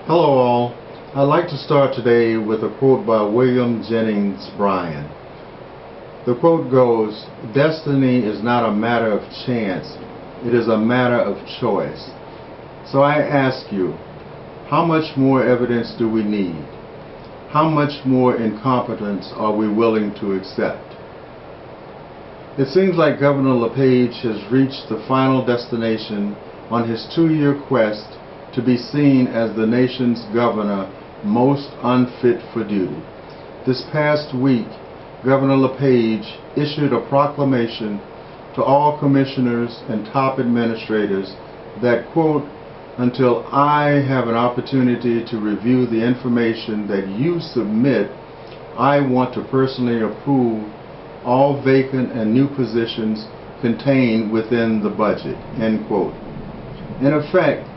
Hello all. I'd like to start today with a quote by William Jennings Bryan. The quote goes, "Destiny is not a matter of chance, it is a matter of choice." So I ask you, how much more evidence do we need? How much more incompetence are we willing to accept? It seems like Governor LePage has reached the final destination on his 2-year quest to be seen as the nation's governor most unfit for duty. This past week, Governor LePage issued a proclamation to all commissioners and top administrators that, quote, "Until I have an opportunity to review the information that you submit, I want to personally approve all vacant and new positions contained within the budget," end quote. In effect,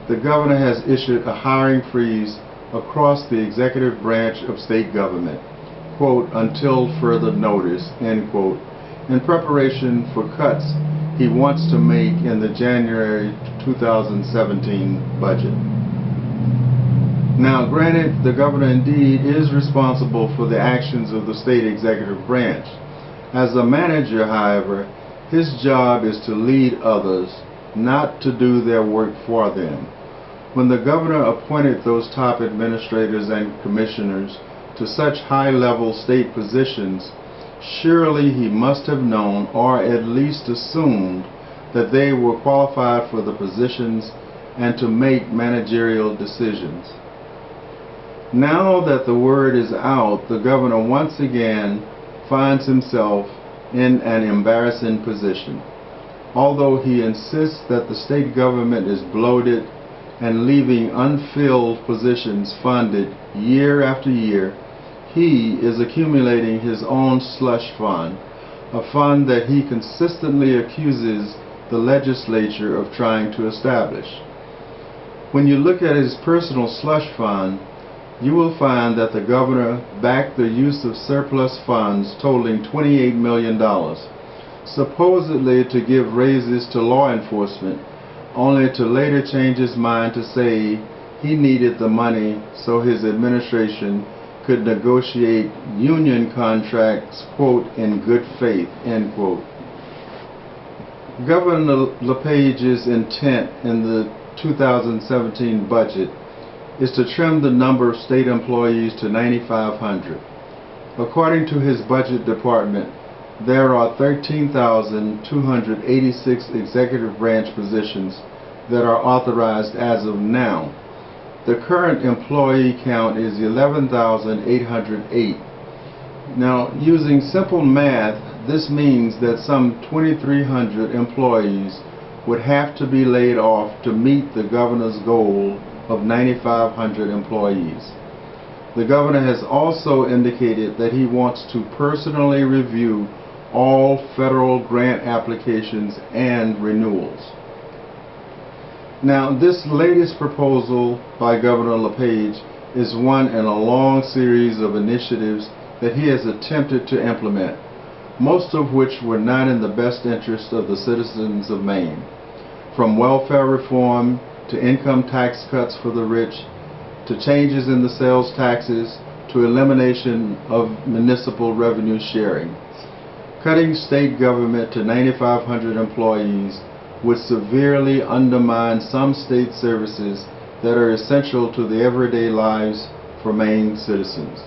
the governor has issued a hiring freeze across the executive branch of state government, quote, "until further notice," end quote, in preparation for cuts he wants to make in the January 2017 budget. Now, granted, the governor indeed is responsible for the actions of the state executive branch. As a manager, however, his job is to lead others, not to do their work for them. When the governor appointed those top administrators and commissioners to such high-level state positions, surely he must have known, or at least assumed, that they were qualified for the positions and to make managerial decisions. Now that the word is out, the governor once again finds himself in an embarrassing position. Although he insists that the state government is bloated and leaving unfilled positions funded year after year, he is accumulating his own slush fund, a fund that he consistently accuses the legislature of trying to establish. When you look at his personal slush fund, you will find that the governor backed the use of surplus funds totaling $28 million, supposedly to give raises to law enforcement, only to later change his mind to say he needed the money so his administration could negotiate union contracts, quote, "in good faith," end quote. Governor LePage's intent in the 2017 budget is to trim the number of state employees to 9,500. According to his budget department, there are 13,286 executive branch positions that are authorized as of now. The current employee count is 11,808. Now, using simple math, this means that some 2,300 employees would have to be laid off to meet the governor's goal of 9,500 employees. The governor has also indicated that he wants to personally review all federal grant applications and renewals. Now, this latest proposal by Governor LePage is one in a long series of initiatives that he has attempted to implement, most of which were not in the best interest of the citizens of Maine. From welfare reform to income tax cuts for the rich, to changes in the sales taxes, to elimination of municipal revenue sharing. Cutting state government to 9,500 employees would severely undermine some state services that are essential to the everyday lives for Maine citizens.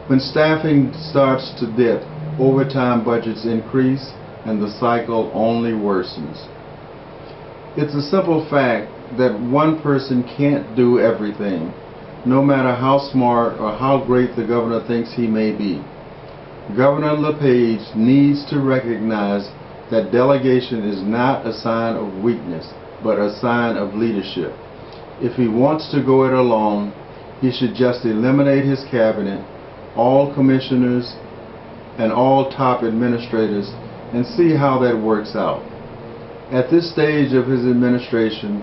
When staffing starts to dip, overtime budgets increase and the cycle only worsens. It's a simple fact that one person can't do everything, no matter how smart or how great the governor thinks he may be. Governor LePage needs to recognize that delegation is not a sign of weakness, but a sign of leadership. If he wants to go it alone, he should just eliminate his cabinet, all commissioners, and all top administrators, and see how that works out. At this stage of his administration,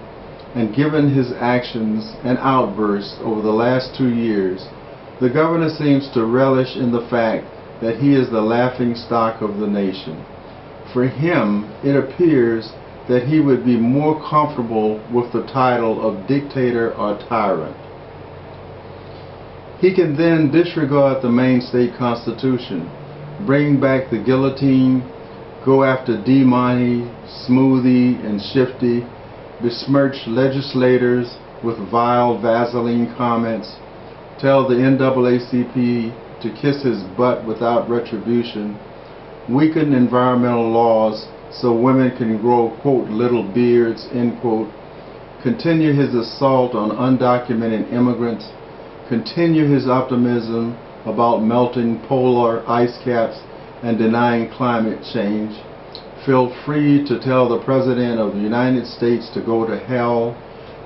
and given his actions and outbursts over the last 2 years, the governor seems to relish in the fact that he is the laughing stock of the nation. For him, it appears that he would be more comfortable with the title of dictator or tyrant. He can then disregard the Maine state constitution, bring back the guillotine, go after D-Money, Smoothie, and Shifty, besmirch legislators with vile Vaseline comments, tell the NAACP to kiss his butt without retribution, weaken environmental laws so women can grow, quote, little beards, end quote, continue his assault on undocumented immigrants, continue his optimism about melting polar ice caps and denying climate change, feel free to tell the President of the United States to go to hell,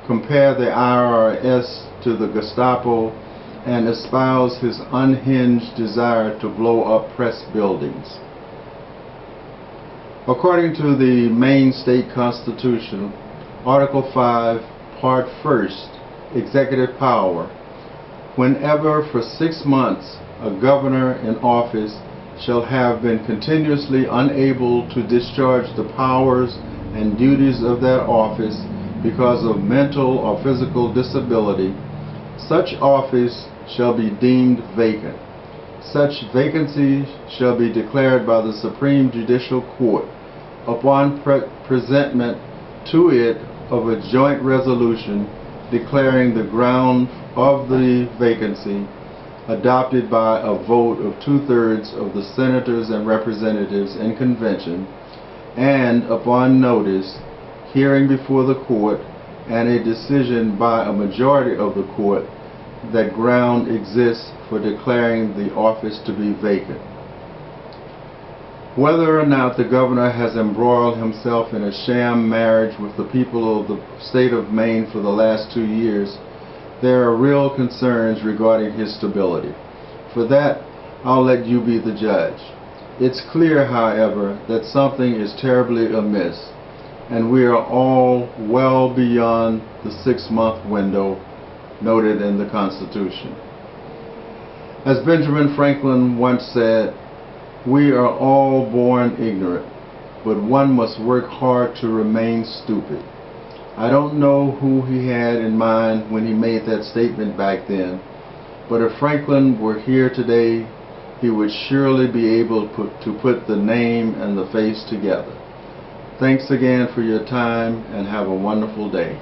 compare the IRS to the Gestapo, and espouse his unhinged desire to blow up press buildings. According to the Maine State Constitution, Article 5, Part 1st, Executive Power, whenever for 6 months a governor in office shall have been continuously unable to discharge the powers and duties of that office because of mental or physical disability, such office shall be deemed vacant. Such vacancy shall be declared by the Supreme Judicial Court upon presentment to it of a joint resolution declaring the ground of the vacancy, adopted by a vote of 2/3 of the senators and representatives in convention, and upon notice, hearing before the court, and a decision by a majority of the court, that ground exists for declaring the office to be vacant. Whether or not the governor has embroiled himself in a sham marriage with the people of the state of Maine for the last 2 years, there are real concerns regarding his stability. For that, I'll let you be the judge. It's clear, however, that something is terribly amiss, and we are all well beyond the 6-month window noted in the Constitution. As Benjamin Franklin once said, we are all born ignorant, but one must work hard to remain stupid. I don't know who he had in mind when he made that statement back then, but if Franklin were here today, he would surely be able to put the name and the face together. Thanks again for your time, and have a wonderful day.